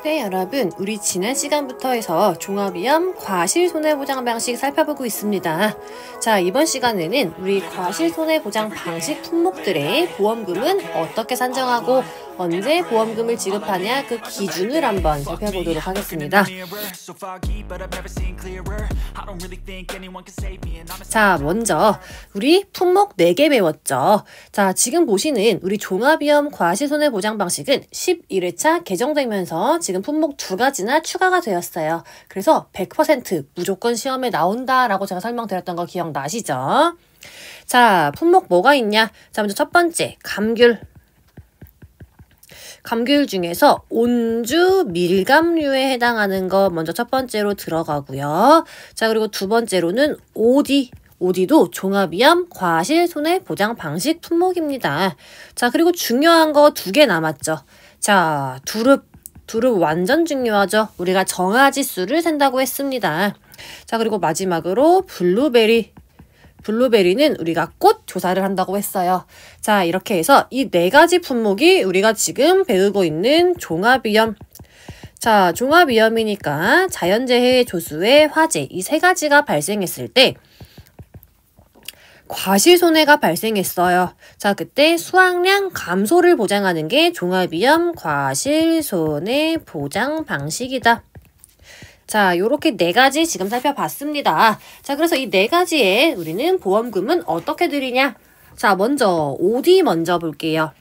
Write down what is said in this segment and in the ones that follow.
네, 여러분, 우리 지난 시간부터 해서 종합위험 과실손해보장 방식 살펴보고 있습니다. 자, 이번 시간에는 우리 과실손해보장 방식 품목들의 보험금은 어떻게 산정하고 언제 보험금을 지급하냐 그 기준을 한번 살펴보도록 하겠습니다. 자, 먼저 우리 품목 4개 배웠죠. 자, 지금 보시는 우리 종합위험 과실손해보장 방식은 11회차 개정되면서 지금 품목 2가지나 추가가 되었어요. 그래서 100% 무조건 시험에 나온다라고 제가 설명드렸던 거 기억나시죠? 자, 품목 뭐가 있냐? 자, 먼저 첫 번째, 감귤. 감귤 중에서 온주 밀감류에 해당하는 거 먼저 첫 번째로 들어가고요. 자, 그리고 두 번째로는 오디도 종합위험 과실손해보장 방식 품목입니다. 자, 그리고 중요한 거 2개 남았죠. 자, 두릅 완전 중요하죠. 우리가 정화지수를 센다고 했습니다. 자, 그리고 마지막으로 블루베리는 우리가 꽃 조사를 한다고 했어요. 자, 이렇게 해서 이 4가지 품목이 우리가 지금 배우고 있는 종합위험. 자, 종합위험이니까 자연재해, 조수의 화재 이 3가지가 발생했을 때 과실손해가 발생했어요. 자, 그때 수확량 감소를 보장하는 게 종합위험 과실손해보장 방식이다. 자, 요렇게 4가지 지금 살펴봤습니다. 자, 그래서 이 4가지에 우리는 보험금은 어떻게 드리냐? 자, 먼저 OD 먼저 볼게요.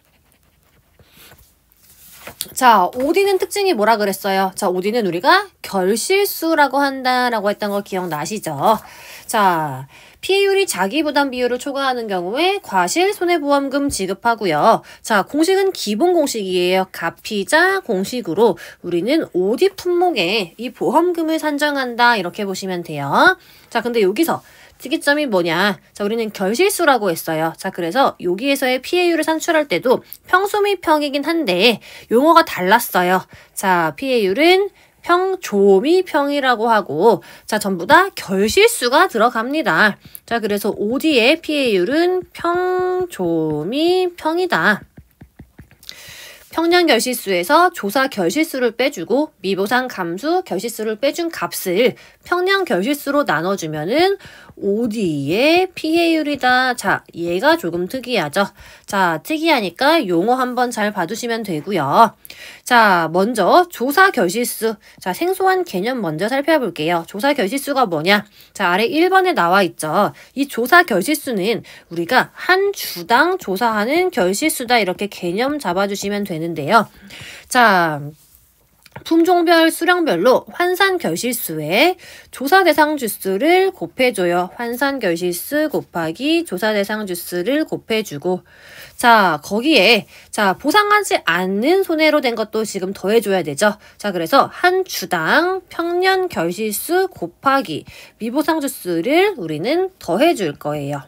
자, OD는 특징이 뭐라 그랬어요? 자, OD는 우리가 결실수라고 한다라고 했던 거 기억나시죠? 자, 피해율이 자기부담 비율을 초과하는 경우에 과실손해보험금 지급하고요. 자, 공식은 기본 공식이에요. 가피자 공식으로 우리는 OD 품목에 이 보험금을 산정한다 이렇게 보시면 돼요. 자, 근데 여기서 특이점이 뭐냐? 자, 우리는 결실수라고 했어요. 자, 그래서 여기에서의 피해율을 산출할 때도 평수 및 평이긴 한데 용어가 달랐어요. 자, 피해율은 평조 및 평이라고 하고 자, 전부 다 결실수가 들어갑니다. 자, 그래서 OD의 피해율은 평조 및 평이다. 평년 결실수에서 조사 결실수를 빼주고 미보상 감수 결실수를 빼준 값을 평년 결실수로 나눠주면은 OD의 피해율이다. 자, 얘가 조금 특이하죠. 자, 특이하니까 용어 한번 잘 봐두시면 되고요. 자, 먼저 조사 결실수. 자, 생소한 개념 먼저 살펴볼게요. 조사 결실수가 뭐냐? 자, 아래 1번에 나와 있죠. 이 조사 결실수는 우리가 한 주당 조사하는 결실수다. 이렇게 개념 잡아주시면 되는데요. 자, 품종별 수령별로 환산 결실수에 조사 대상 주수를 곱해줘요. 환산 결실수 곱하기 조사 대상 주수를 곱해주고 자, 거기에 자, 보상하지 않는 손해로 된 것도 지금 더해줘야 되죠. 자, 그래서 한 주당 평년 결실수 곱하기 미보상 주수를 우리는 더해줄 거예요.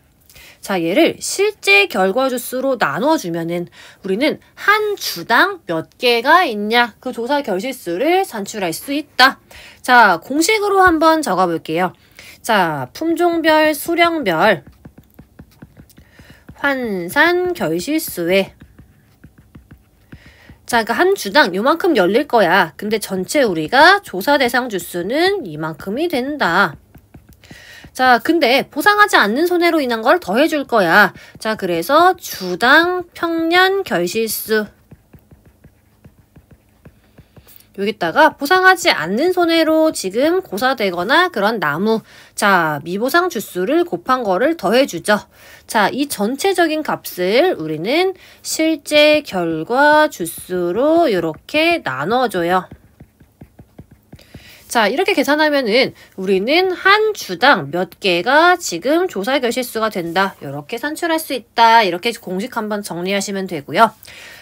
자, 얘를 실제 결과 주수로 나눠주면은 우리는 한 주당 몇 개가 있냐 그 조사 결실수를 산출할 수 있다. 자, 공식으로 한번 적어볼게요. 자, 품종별 수령별 환산 결실수에 자, 그러니까 한 주당 요만큼 열릴 거야. 근데 전체 우리가 조사 대상 주수는 이만큼이 된다. 자, 근데 보상하지 않는 손해로 인한 걸 더해줄 거야. 자, 그래서 주당 평년 결실수. 여기다가 보상하지 않는 손해로 지금 고사되거나 그런 나무. 자, 미보상 주수를 곱한 거를 더해주죠. 자, 이 전체적인 값을 우리는 실제 결과 주수로 이렇게 나눠줘요. 자, 이렇게 계산하면은 우리는 한 주당 몇 개가 지금 조사 결실수가 된다. 이렇게 산출할 수 있다. 이렇게 공식 한번 정리하시면 되고요.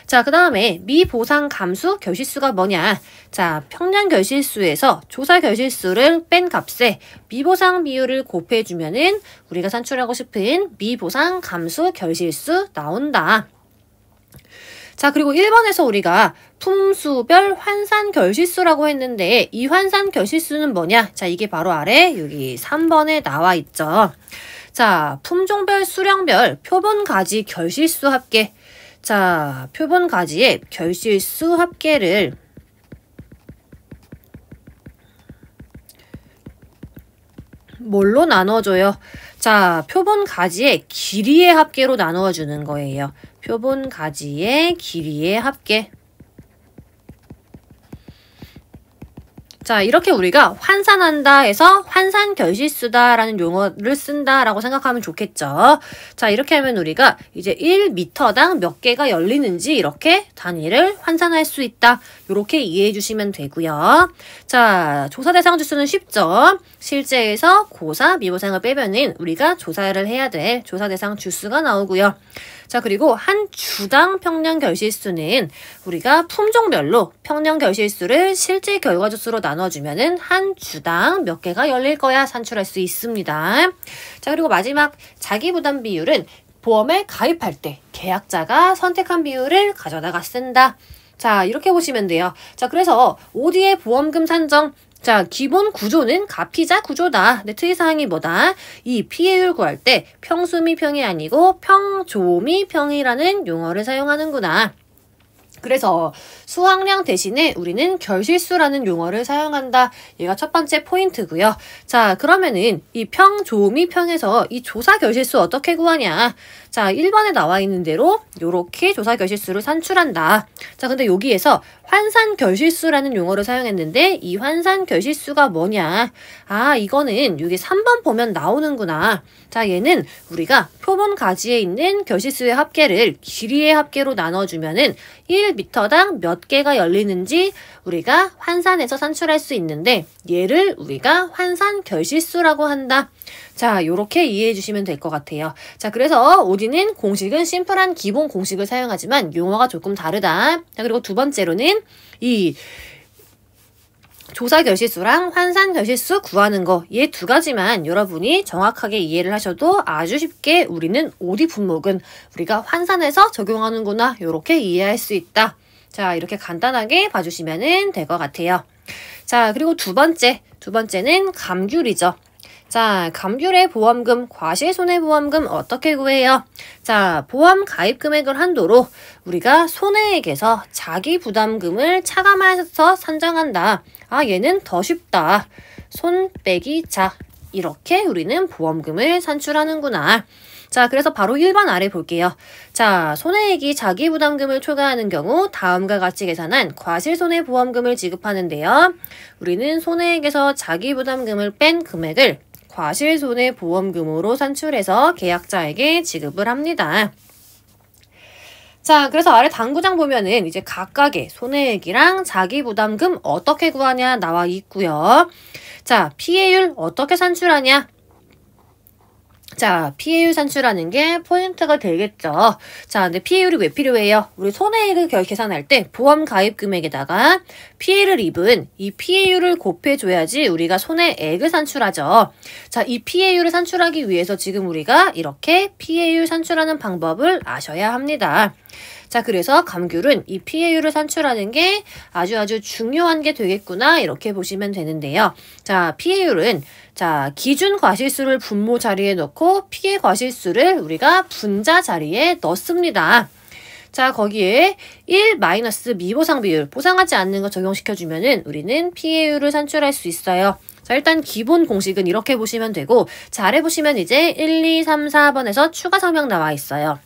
자, 그 다음에 미보상 감수 결실수가 뭐냐? 자, 평년 결실수에서 조사 결실수를 뺀 값에 미보상 비율을 곱해주면은 우리가 산출하고 싶은 미보상 감수 결실수 나온다. 자, 그리고 1번에서 우리가 품수별 환산 결실수라고 했는데 이 환산 결실수는 뭐냐? 자, 이게 바로 아래 여기 3번에 나와 있죠. 자, 품종별 수령별 표본가지 결실수 합계. 자, 표본가지의 결실수 합계를 뭘로 나눠줘요? 자, 표본 가지의 길이의 합계로 나누어 주는 거예요. 표본 가지의 길이의 합계. 자, 이렇게 우리가 환산한다 해서 환산결실수다라는 용어를 쓴다라고 생각하면 좋겠죠. 자, 이렇게 하면 우리가 이제 1m당 몇 개가 열리는지 이렇게 단위를 환산할 수 있다. 이렇게 이해해 주시면 되고요. 자, 조사 대상 주수는 쉽죠. 실제에서 고사, 미고생을 빼면은 우리가 조사를 해야 될 조사 대상 주수가 나오고요. 자, 그리고 한 주당 평년 결실수는 우리가 품종별로 평년 결실수를 실제 결과주수로 나눠주면은 한 주당 몇 개가 열릴 거야 산출할 수 있습니다. 자, 그리고 마지막 자기부담 비율은 보험에 가입할 때 계약자가 선택한 비율을 가져다가 쓴다. 자, 이렇게 보시면 돼요. 자, 그래서 OD의 보험금 산정. 자, 기본 구조는 가피자 구조다. 근데 특이사항이 뭐다? 이 피해율 구할 때 평수미 평이 아니고 평조미 평이라는 용어를 사용하는구나. 그래서 수확량 대신에 우리는 결실수라는 용어를 사용한다. 얘가 첫 번째 포인트고요. 자, 그러면은 이 평조미 평에서 이 조사 결실수 어떻게 구하냐? 자, 1번에 나와 있는 대로 요렇게 조사 결실수를 산출한다. 자, 근데 여기에서 환산 결실수라는 용어를 사용했는데 이 환산 결실수가 뭐냐? 아, 이거는 여기 3번 보면 나오는구나. 자, 얘는 우리가 표본 가지에 있는 결실수의 합계를 길이의 합계로 나눠주면은 1m당 몇 개가 열리는지 우리가 환산해서 산출할 수 있는데 얘를 우리가 환산 결실수라고 한다. 자, 요렇게 이해해 주시면 될 것 같아요. 자, 그래서 OD는 공식은 심플한 기본 공식을 사용하지만 용어가 조금 다르다. 자, 그리고 두 번째로는 이 조사 결실수랑 환산 결실수 구하는 거, 얘 두 가지만 여러분이 정확하게 이해를 하셔도 아주 쉽게 우리는 OD 분목은 우리가 환산해서 적용하는구나, 요렇게 이해할 수 있다. 자, 이렇게 간단하게 봐주시면 될 것 같아요. 자, 그리고 두 번째는 감귤이죠. 자, 감귤의 보험금, 과실손해보험금 어떻게 구해요? 자, 보험 가입 금액을 한도로 우리가 손해액에서 자기 부담금을 차감해서 산정한다. 아, 얘는 더 쉽다. 손 빼기 자. 이렇게 우리는 보험금을 산출하는구나. 자, 그래서 바로 1번 아래 볼게요. 자, 손해액이 자기 부담금을 초과하는 경우 다음과 같이 계산한 과실손해보험금을 지급하는데요. 우리는 손해액에서 자기 부담금을 뺀 금액을 과실손해보험금으로 산출해서 계약자에게 지급을 합니다. 자, 그래서 아래 당구장 보면은 이제 각각의 손해액이랑 자기부담금 어떻게 구하냐 나와 있고요. 자, 피해율 어떻게 산출하냐? 자, 피해율 산출하는 게 포인트가 되겠죠. 자, 근데 피해율이 왜 필요해요? 우리 손해액을 계산할 때 보험 가입 금액에다가 피해를 입은 이 피해율을 곱해줘야지 우리가 손해액을 산출하죠. 자, 이 피해율을 산출하기 위해서 지금 우리가 이렇게 피해율 산출하는 방법을 아셔야 합니다. 자, 그래서 감귤은 이 피해율을 산출하는 게 아주 중요한 게 되겠구나, 이렇게 보시면 되는데요. 자, 피해율은 자, 기준 과실수를 분모 자리에 넣고 피해 과실수를 우리가 분자 자리에 넣습니다. 자, 거기에 1 마이너스 미보상 비율, 보상하지 않는 거 적용시켜주면은 우리는 피해율을 산출할 수 있어요. 자, 일단 기본 공식은 이렇게 보시면 되고, 자, 아래 보시면 이제 1, 2, 3, 4번에서 추가 설명 나와 있어요.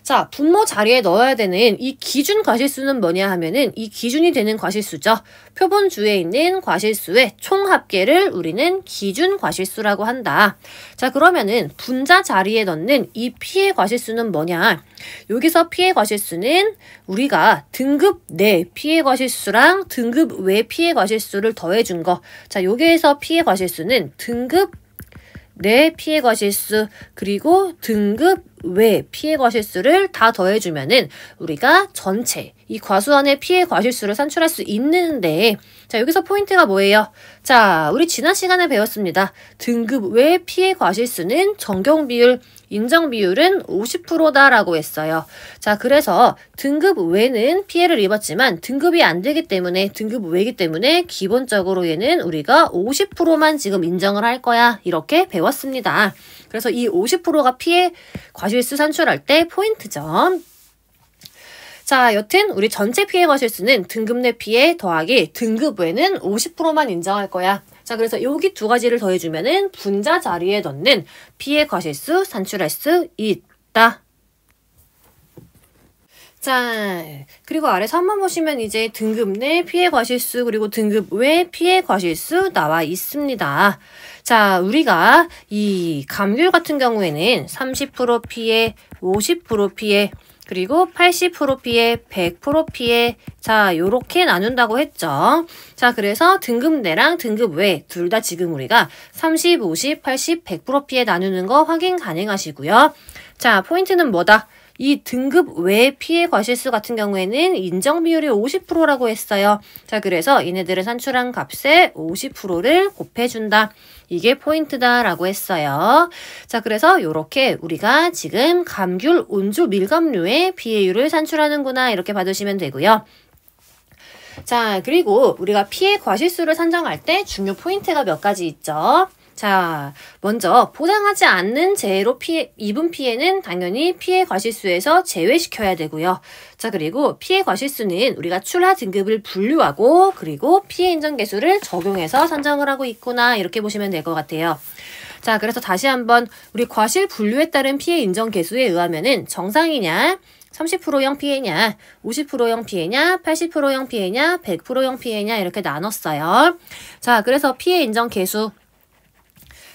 자, 분모 자리에 넣어야 되는 이 기준 과실수는 뭐냐 하면은 이 기준이 되는 과실수죠. 표본주에 있는 과실수의 총 합계를 우리는 기준 과실수라고 한다. 자, 그러면은 분자 자리에 넣는 이 피해 과실수는 뭐냐? 여기서 피해 과실수는 우리가 등급 내 피해 과실수랑 등급 외 피해 과실수를 더해준 거. 자, 여기에서 피해 과실수는 등급 내 피해 과실수 그리고 등급 외 피해 과실수를 다 더해주면은 우리가 전체 이 과수원의 피해 과실수를 산출할 수 있는데, 자, 여기서 포인트가 뭐예요? 자, 우리 지난 시간에 배웠습니다. 등급 외 피해 과실수는 정경 비율, 인정 비율은 50%다라고 했어요. 자, 그래서 등급 외는 피해를 입었지만 등급이 안 되기 때문에, 등급 외이기 때문에 기본적으로 얘는 우리가 50%만 지금 인정을 할 거야, 이렇게 배웠습니다. 그래서 이 50%가 피해 과실수 산출할 때 포인트죠. 자, 여튼 우리 전체 피해 과실수는 등급 내 피해 더하기 등급 외는 50%만 인정할 거야. 자, 그래서 여기 두 가지를 더해주면은 분자 자리에 넣는 P의 과실수 산출할 수 있다. 자, 그리고 아래서 한번 보시면 이제 등급 내 P의 과실수 그리고 등급 외 P의 과실수 나와 있습니다. 자, 우리가 이 감귤 같은 경우에는 30% P에 50% P에 그리고 80% P에 100% P에 자, 요렇게 나눈다고 했죠. 자, 그래서 등급 내랑 등급 외 둘 다 지금 우리가 30, 50, 80, 100% P에 나누는 거 확인 가능하시고요. 자, 포인트는 뭐다? 이 등급 외 P의 과실수 같은 경우에는 인정 비율이 50%라고 했어요. 자, 그래서 얘네들을 산출한 값에 50%를 곱해준다. 이게 포인트다라고 했어요. 자, 그래서 이렇게 우리가 지금 감귤, 온주, 밀감류의 P의율을 산출하는구나 이렇게 받으시면 되고요. 자, 그리고 우리가 P의 과실수를 산정할 때 중요 포인트가 몇 가지 있죠. 자, 먼저 포장하지 않는 재로 입은 피해는 당연히 피해 과실수에서 제외시켜야 되고요. 자, 그리고 피해 과실수는 우리가 출하 등급을 분류하고 그리고 피해 인정 계수를 적용해서 산정을 하고 있구나 이렇게 보시면 될 것 같아요. 자, 그래서 다시 한번 우리 과실 분류에 따른 피해 인정 계수에 의하면은 정상이냐 30%형 피해냐, 50%형 피해냐, 80%형 피해냐, 100%형 피해냐 이렇게 나눴어요. 자, 그래서 피해 인정 계수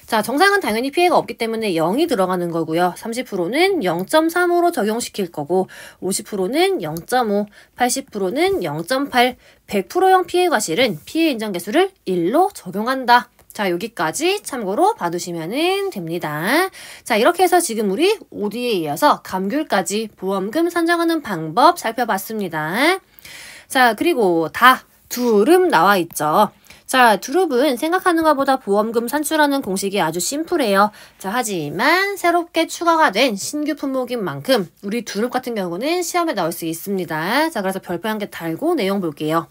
자, 정상은 당연히 피해가 없기 때문에 0이 들어가는 거고요. 30%는 0.3으로 적용시킬 거고 50%는 0.5, 80%는 0.8, 100%형 피해 과실은 피해 인정 계수를 1로 적용한다. 자, 여기까지 참고로 봐두시면 됩니다. 자, 이렇게 해서 지금 우리 OD에 이어서 감귤까지 보험금 산정하는 방법 살펴봤습니다. 자, 그리고 두릅 나와 있죠. 자, 두릅은 생각하는 것보다 보험금 산출하는 공식이 아주 심플해요. 자, 하지만 새롭게 추가가 된 신규 품목인 만큼 우리 두릅 같은 경우는 시험에 나올 수 있습니다. 자, 그래서 별표 한 개 달고 내용 볼게요.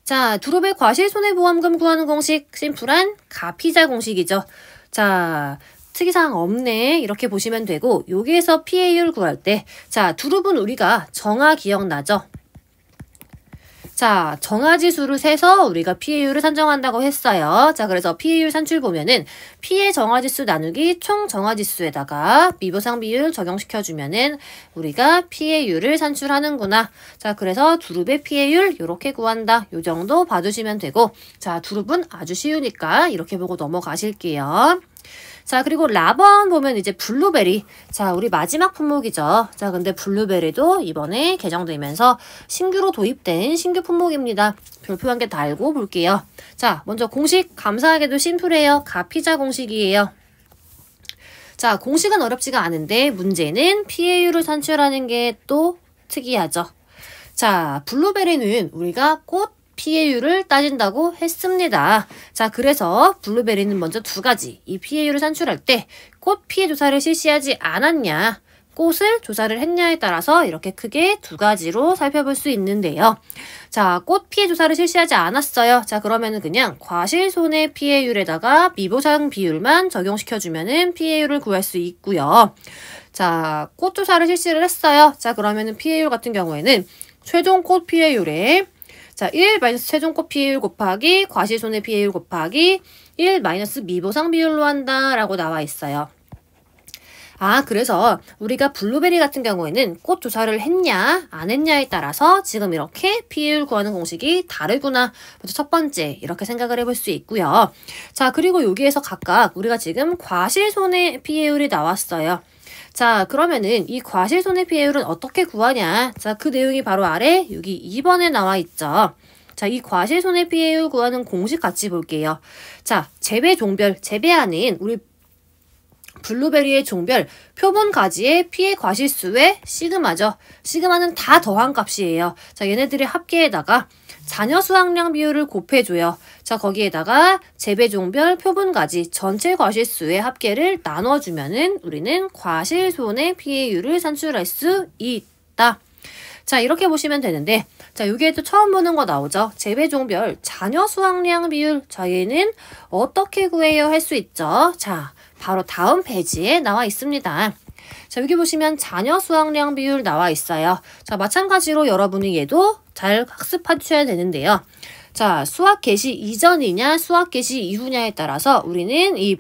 자, 두릅의 과실 손해보험금 구하는 공식 심플한 가피자 공식이죠. 자, 특이사항 없네 이렇게 보시면 되고 여기에서 피해율 구할 때 자, 두릅은 우리가 정하 기억나죠? 자, 정하지수를 세서 우리가 피해율을 산정한다고 했어요. 자, 그래서 피해율 산출 보면은 피해 정하지수 나누기 총 정하지수에다가 미보상 비율 적용시켜주면은 우리가 피해율을 산출하는구나. 자, 그래서 두릅의 피해율 이렇게 구한다. 요 정도 봐주시면 되고 자, 두릅은 아주 쉬우니까 이렇게 보고 넘어가실게요. 자, 그리고 라번 보면 이제 블루베리. 자, 우리 마지막 품목이죠. 자, 근데 블루베리도 이번에 개정되면서 신규로 도입된 신규 품목입니다. 별표 한 개 달고 볼게요. 자, 먼저 공식 감사하게도 심플해요. 가피자 공식이에요. 자, 공식은 어렵지가 않은데 문제는 피해율을 산출하는 게 또 특이하죠. 자, 블루베리는 우리가 꽃 피해율을 따진다고 했습니다. 자, 그래서 블루베리는 먼저 두 가지. 이 피해율을 산출할 때 꽃 피해 조사를 실시하지 않았냐, 꽃을 조사를 했냐에 따라서 이렇게 크게 두 가지로 살펴볼 수 있는데요. 자, 꽃 피해 조사를 실시하지 않았어요. 자, 그러면은 그냥 과실손해 피해율에다가 미보상 비율만 적용시켜주면은 피해율을 구할 수 있고요. 자, 꽃 조사를 실시를 했어요. 자, 그러면은 피해율 같은 경우에는 최종 꽃 피해율에 자, 1 마이너스 최종 꽃 피해율 곱하기 과실손해 피해율 곱하기 1 마이너스 미보상 비율로 한다라고 나와 있어요. 아, 그래서 우리가 블루베리 같은 경우에는 꽃 조사를 했냐 안 했냐에 따라서 지금 이렇게 피해율 구하는 공식이 다르구나. 먼저 첫 번째 이렇게 생각을 해볼 수 있고요. 자, 그리고 여기에서 각각 우리가 지금 과실손해 피해율이 나왔어요. 자, 그러면은 이 과실손해피해율은 어떻게 구하냐? 자, 그 내용이 바로 아래 여기 2번에 나와 있죠. 자, 이 과실손해피해율 구하는 공식 같이 볼게요. 자, 재배 종별, 재배하는 우리 블루베리의 종별 표본 가지의 피해 과실수의 시그마죠. 시그마는 다 더한 값이에요. 자, 얘네들의 합계에다가 자녀 수확량 비율을 곱해줘요. 자, 거기에다가 재배 종별 표본 가지 전체 과실수의 합계를 나눠주면은 우리는 과실손해 피해율을 산출할 수 있다. 자, 이렇게 보시면 되는데 자, 여기에도 처음 보는 거 나오죠. 재배 종별 자녀 수확량 비율. 자, 얘는 어떻게 구해요 할 수 있죠. 자, 바로 다음 페이지에 나와 있습니다. 자, 여기 보시면 자녀 수확량 비율 나와 있어요. 자, 마찬가지로 여러분이 얘도 잘 학습하셔야 되는데요. 자, 수학 개시 이전이냐 수학 개시 이후냐에 따라서 우리는 이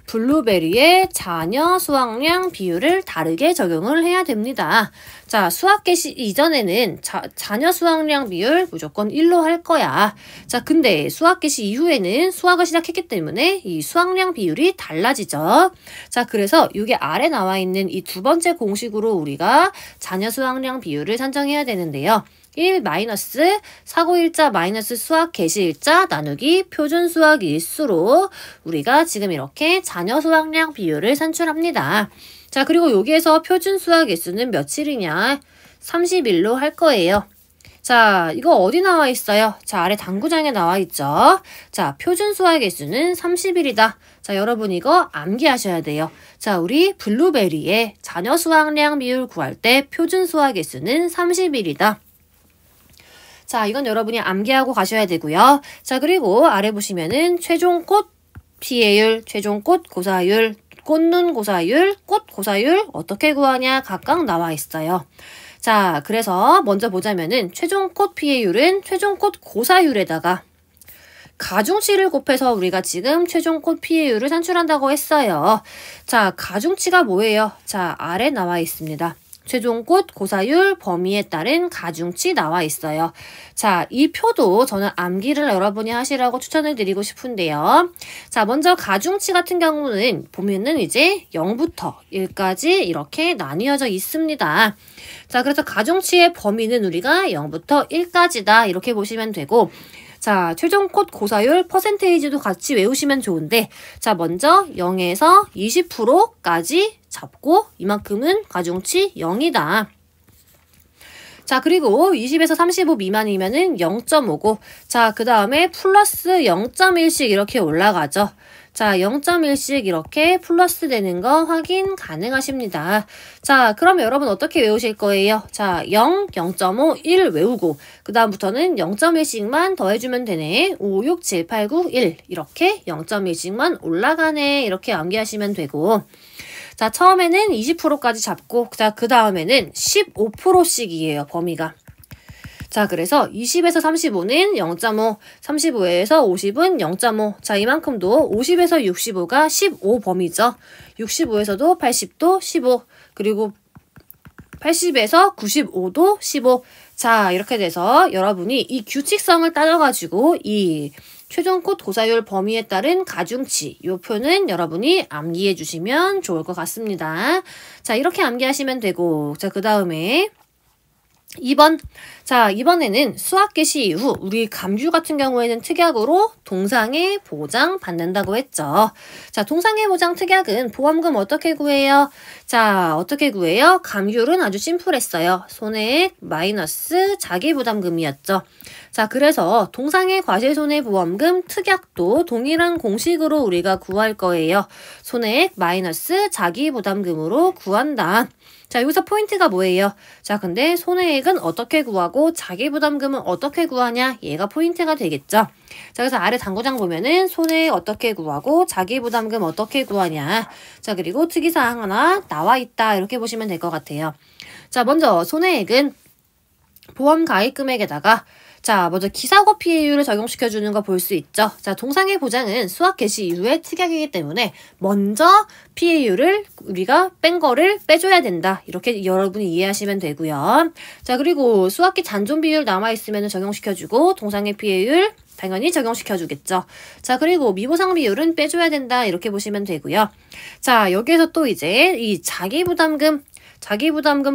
블루베리의 자녀 수확량 비율을 다르게 적용을 해야 됩니다. 자, 수학 개시 이전에는 자녀 수확량 비율 무조건 1로 할 거야. 자, 근데 수학 개시 이후에는 수학을 시작했기 때문에 이 수확량 비율이 달라지죠. 자, 그래서 여기 아래 나와 있는 이 두 번째 공식으로 우리가 자녀 수확량 비율을 산정해야 되는데요. 1 마이너스 사고일자 마이너스 수학 개시일자 나누기 표준 수학 일수로 우리가 지금 이렇게 자녀 수확량 비율을 산출합니다. 자, 그리고 여기에서 표준 수학 일수는 며칠이냐? 30일로 할 거예요. 자, 이거 어디 나와 있어요? 자, 아래 당구장에 나와 있죠. 자, 표준 수학 일수는 30일이다. 자, 여러분 이거 암기하셔야 돼요. 자, 우리 블루베리의 자녀 수확량 비율 구할 때 표준 수학 일수는 30일이다. 자, 이건 여러분이 암기하고 가셔야 되고요. 자, 그리고 아래 보시면은 최종 꽃 피해율, 최종 꽃 고사율, 꽃눈 고사율, 꽃 고사율 어떻게 구하냐 각각 나와 있어요. 자, 그래서 먼저 보자면은 최종 꽃 피해율은 최종 꽃 고사율에다가 가중치를 곱해서 우리가 지금 최종 꽃 피해율을 산출한다고 했어요. 자, 가중치가 뭐예요? 자, 아래 나와 있습니다. 최종 꽃 고사율 범위에 따른 가중치 나와 있어요. 자, 이 표도 저는 암기를 여러분이 하시라고 추천을 드리고 싶은데요. 자, 먼저 가중치 같은 경우는 보면은 이제 0부터 1까지 이렇게 나뉘어져 있습니다. 자, 그래서 가중치의 범위는 우리가 0부터 1까지다 이렇게 보시면 되고, 자, 최종 꽃 고사율 퍼센테이지도 같이 외우시면 좋은데, 자, 먼저 0에서 20%까지 잡고 이만큼은 가중치 0이다. 자, 그리고 20에서 35 미만이면은 0.5고, 자, 그 다음에 플러스 0.1씩 이렇게 올라가죠. 자, 0.1씩 이렇게 플러스 되는 거 확인 가능하십니다. 자, 그럼 여러분 어떻게 외우실 거예요? 자, 0, 0.5, 1 외우고 그 다음부터는 0.1씩만 더해주면 되네. 5, 6, 7, 8, 9, 1 이렇게 0.1씩만 올라가네. 이렇게 암기하시면 되고, 자, 처음에는 20%까지 잡고, 자, 그 다음에는 15%씩이에요, 범위가. 자, 그래서 20에서 35는 0.5, 35에서 50은 0.5. 자, 이만큼도 50에서 65가 15 범위죠. 65에서도 80도 15, 그리고 80에서 95도 15. 자, 이렇게 돼서 여러분이 이 규칙성을 따져가지고 이 최종 꽃 고사율 범위에 따른 가중치, 요 표는 여러분이 암기해 주시면 좋을 것 같습니다. 자, 이렇게 암기하시면 되고, 자, 그 다음에 2번. 자, 이번에는 수학 개시 이후 우리 감규 같은 경우에는 특약으로 동상의 보장 받는다고 했죠. 자, 동상의 보장 특약은 보험금 어떻게 구해요? 자, 어떻게 구해요? 감귤은 아주 심플했어요. 손해액 마이너스 자기부담금이었죠. 자, 그래서 동상의 과실손해보험금 특약도 동일한 공식으로 우리가 구할 거예요. 손해액 마이너스 자기부담금으로 구한다. 자, 여기서 포인트가 뭐예요? 자, 근데 손해액은 어떻게 구하고 자기부담금은 어떻게 구하냐? 얘가 포인트가 되겠죠. 자, 그래서 아래 당구장 보면은 손해액 어떻게 구하고 자기부담금 어떻게 구하냐? 자, 그리고 특이사항 하나 나와 있다. 이렇게 보시면 될 것 같아요. 자, 먼저 손해액은 보험 가입 금액에다가 자, 먼저 기사고 피해율을 적용시켜주는 거 볼 수 있죠. 자, 동상의 보장은 수학 개시 이후에 특약이기 때문에 먼저 피해율을 우리가 뺀 거를 빼줘야 된다. 이렇게 여러분이 이해하시면 되고요. 자, 그리고 수학기 잔존 비율 남아있으면 적용시켜주고 동상의 피해율 당연히 적용시켜주겠죠. 자, 그리고 미보상 비율은 빼줘야 된다. 이렇게 보시면 되고요. 자, 여기에서 또 이제 이 자기부담금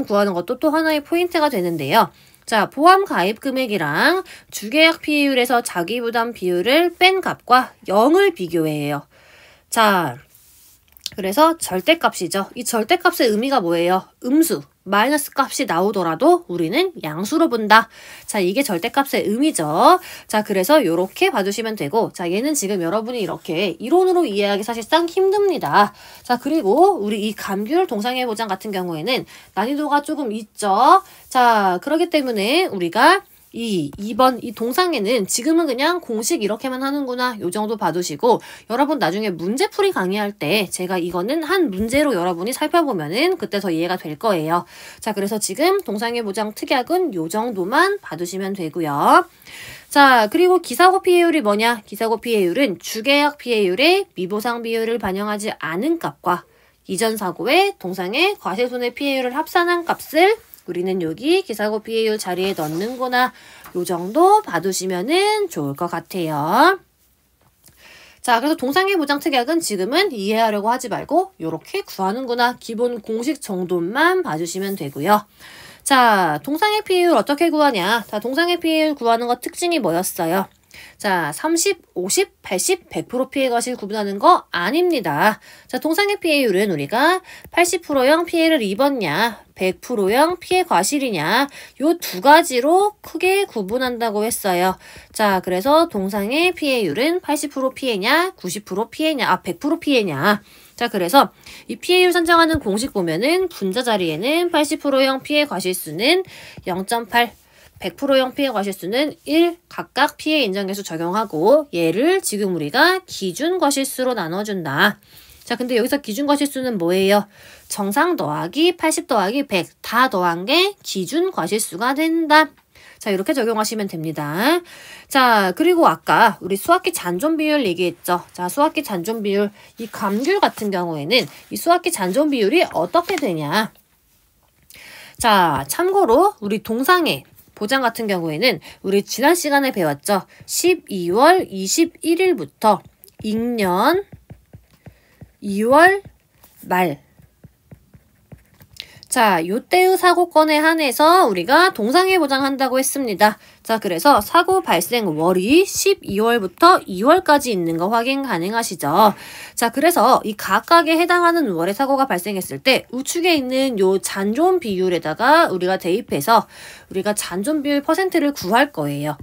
구하는 것도 또 하나의 포인트가 되는데요. 자, 보험 가입 금액이랑 주계약 피해율에서 자기부담 비율을 뺀 값과 0을 비교해요. 자, 그래서 절대값이죠. 이 절대값의 의미가 뭐예요? 음수, 마이너스 값이 나오더라도 우리는 양수로 본다. 자, 이게 절대값의 의미죠. 자, 그래서 이렇게 봐주시면 되고, 자, 얘는 지금 여러분이 이렇게 이론으로 이해하기 사실상 힘듭니다. 자, 그리고 우리 이 감귤 동상의 보장 같은 경우에는 난이도가 조금 있죠. 자, 그렇기 때문에 우리가 2번 이 동상에는 지금은 그냥 공식 이렇게만 하는구나 요 정도 봐두시고 여러분 나중에 문제풀이 강의할 때 제가 이거는 한 문제로 여러분이 살펴보면은 그때 더 이해가 될 거예요. 자, 그래서 지금 동상의 보장 특약은 요 정도만 봐두시면 되고요. 자, 그리고 기사고 피해율이 뭐냐? 기사고 피해율은 주계약 피해율의 미보상 비율을 반영하지 않은 값과 이전 사고의 동상의 과실손해 피해율을 합산한 값을 우리는 여기 기사고 피해율 자리에 넣는구나. 요 정도 봐두시면은 좋을 것 같아요. 자, 그래서 동상의 보장 특약은 지금은 이해하려고 하지 말고 요렇게 구하는구나. 기본 공식 정도만 봐주시면 되고요. 자, 동상의 피해율 어떻게 구하냐? 자, 동상의 피해율 구하는 것 특징이 뭐였어요? 자, 30, 50, 80, 100% 피해 과실 구분하는 거 아닙니다. 자, 동상의 피해율은 우리가 80%형 피해를 입었냐, 100%형 피해 과실이냐, 요 두 가지로 크게 구분한다고 했어요. 자, 그래서 동상의 피해율은 80% 피해냐, 90% 피해냐, 100% 피해냐. 자, 그래서 이 피해율 산정하는 공식 보면은 분자 자리에는 80%형 피해 과실수는 0.8, 100%형 피해 과실수는 1 각각 피해 인정계수 적용하고 얘를 지금 우리가 기준 과실수로 나눠준다. 자, 근데 여기서 기준 과실수는 뭐예요? 정상 더하기 80 더하기 100 다 더한 게 기준 과실수가 된다. 자, 이렇게 적용하시면 됩니다. 자, 그리고 아까 우리 수학기 잔존 비율 얘기했죠. 자, 수학기 잔존 비율, 이 감귤 같은 경우에는 이 수학기 잔존 비율이 어떻게 되냐? 자, 참고로 우리 동상의 보장 같은 경우에는 우리 지난 시간에 배웠죠. 12월 21일부터 익년 2월 말. 자, 요때의 사고건에 한해서 우리가 동상의 보장한다고 했습니다. 자, 그래서 사고 발생 월이 12월부터 2월까지 있는 거 확인 가능하시죠? 자, 그래서 이 각각에 해당하는 월에 사고가 발생했을 때 우측에 있는 요 잔존 비율에다가 우리가 대입해서 우리가 잔존 비율 퍼센트를 구할 거예요.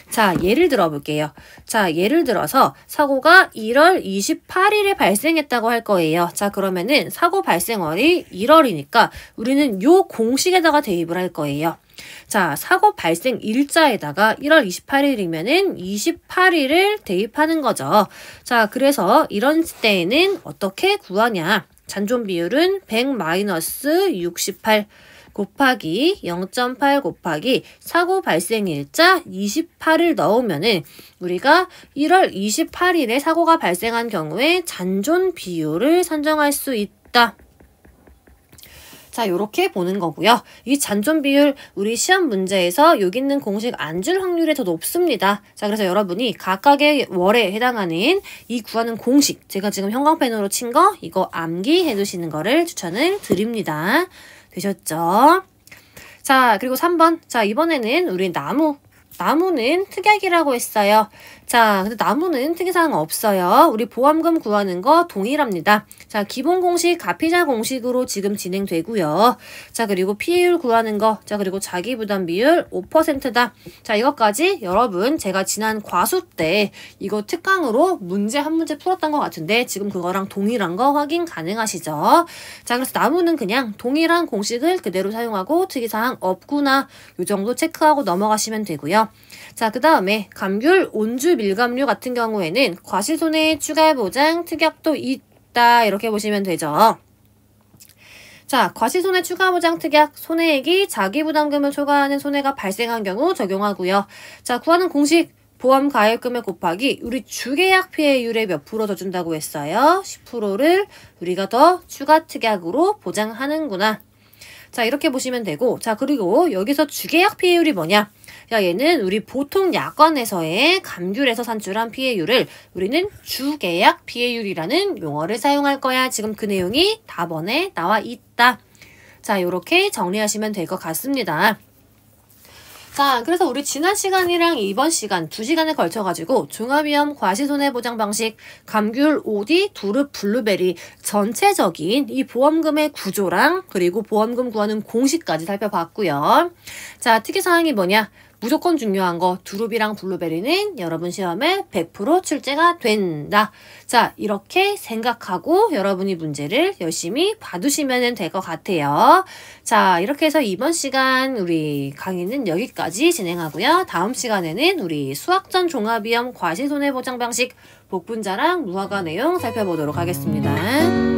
자, 예를 들어 볼게요. 자, 예를 들어서 사고가 1월 28일에 발생했다고 할 거예요. 자, 그러면은 사고 발생월이 1월이니까 우리는 요 공식에다가 대입을 할 거예요. 자, 사고 발생 일자에다가 1월 28일이면은 28일을 대입하는 거죠. 자, 그래서 이런 때에는 어떻게 구하냐? 잔존 비율은 100-68 곱하기 0.8 곱하기 사고 발생일자 28을 넣으면은 우리가 1월 28일에 사고가 발생한 경우에 잔존 비율을 산정할 수 있다. 자, 요렇게 보는 거고요. 이 잔존 비율 우리 시험 문제에서 여기 있는 공식 안 줄 확률이 더 높습니다. 자, 그래서 여러분이 각각의 월에 해당하는 이 구하는 공식, 제가 지금 형광펜으로 친 거 이거 암기해 두시는 거를 추천을 드립니다. 되셨죠? 자, 그리고 3번. 자, 이번에는 우리 나무는 특약이라고 했어요. 자, 근데 나무는 특이사항 없어요. 우리 보험금 구하는 거 동일합니다. 자, 기본 공식, 가피자 공식으로 지금 진행되고요. 자, 그리고 피해율 구하는 거. 자, 그리고 자기부담 비율 5%다. 자, 이것까지 여러분 제가 지난 과수 때 이거 특강으로 문제 한 문제 풀었던 것 같은데 지금 그거랑 동일한 거 확인 가능하시죠? 자, 그래서 나무는 그냥 동일한 공식을 그대로 사용하고 특이사항 없구나. 요 정도 체크하고 넘어가시면 되고요. 자, 그 다음에 감귤, 온주, 밀감류 같은 경우에는 과실손해 추가 보장 특약도 있다. 이렇게 보시면 되죠. 자, 과실손해 추가 보장 특약, 손해액이 자기부담금을 초과하는 손해가 발생한 경우 적용하고요. 자, 구하는 공식, 보험 가입금액 곱하기 우리 주계약 피해율에 몇 프로 더 준다고 했어요? 10%를 우리가 더 추가 특약으로 보장하는구나. 자, 이렇게 보시면 되고, 자, 그리고 여기서 주계약 피해율이 뭐냐? 야, 얘는 우리 보통 약관에서의 감귤에서 산출한 피해율을 우리는 주계약 피해율이라는 용어를 사용할 거야. 지금 그 내용이 답원에 나와 있다. 자, 요렇게 정리하시면 될 것 같습니다. 자, 그래서 우리 지난 시간이랑 이번 시간 2시간에 걸쳐가지고 종합위험 과실손해보장 방식, 감귤, 오디, 두릅, 블루베리 전체적인 이 보험금의 구조랑 그리고 보험금 구하는 공식까지 살펴봤고요. 자, 특이사항이 뭐냐? 무조건 중요한 거 두릅이랑 블루베리는 여러분 시험에 100% 출제가 된다. 자, 이렇게 생각하고 여러분이 문제를 열심히 봐두시면 될 것 같아요. 자, 이렇게 해서 이번 시간 우리 강의는 여기까지 진행하고요. 다음 시간에는 우리 수학전 종합위험 과시손해보장 방식 복분자랑 무화과 내용 살펴보도록 하겠습니다.